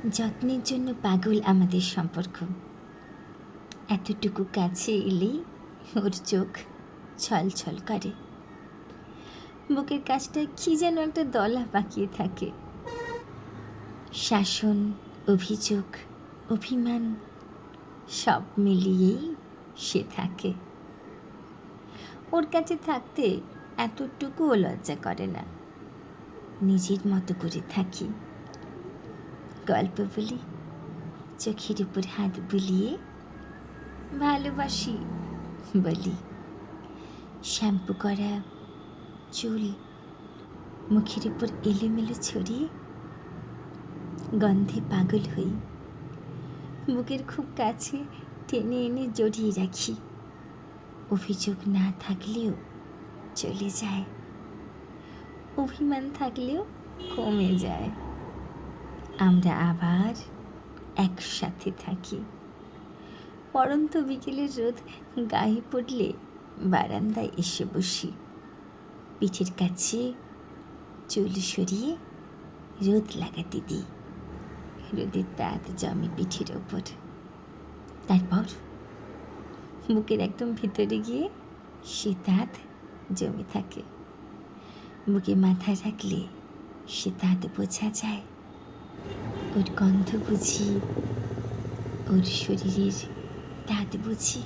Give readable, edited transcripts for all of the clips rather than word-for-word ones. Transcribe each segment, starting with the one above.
যত্নের জন্য পাগল আমাদের সম্পর্ক। এতটুকু কাছে এলেই ওর চোখ ছলছল করে, বুকের কাছটায় কি যেন একটা দলা পাকিয়ে থাকে। শাসন, অভিযোগ, অভিমান সব মিলিয়েই সে থাকে। ওর কাছে থাকতে এতটুকুও লজ্জা করে না। নিজের মতো করে থাকি, গল্প বলি, চোখের উপর হাত বুলিয়ে ভালোবাসি বলি। শ্যাম্পু করা চুল মুখের উপর এলোমেলো ছড়িয়ে গন্ধে পাগল হই। বুকের খুব কাছে টেনে এনে জড়িয়ে রাখি। অভিযোগ না থাকলেও চলে যায়, অভিমান থাকলেও কমে যায়। আমরা আবার একসাথে থাকি। পড়ন্ত বিকেলের রোদ গায়ে পড়লে বারান্দায় এসে বসি। পিঠের কাছে চুল সরিয়ে রোদ লাগাতে দিই। রোদের তাপ জমে পিঠের ওপর। তারপর বুকের একদম ভিতরে গিয়ে সে তাপ জমে থাকে। বুকে মাথা রাখলে সে তাপ বোঝা যায়। ওর গন্ধ বুঝি, ওর শরীরের তাপ বুঝি,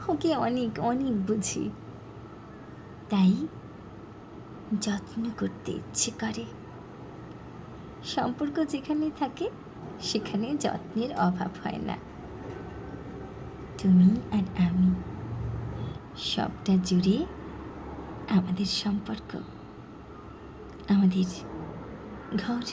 ওকে অনেক অনেক বুঝি। তাই যত্ন করতে ইচ্ছে করে। সম্পর্ক যেখানে থাকে সেখানে যত্নের অভাব হয় না। তুমি আর আমি, সবটা জুড়ে আমাদের সম্পর্ক, আমাদের ঘর।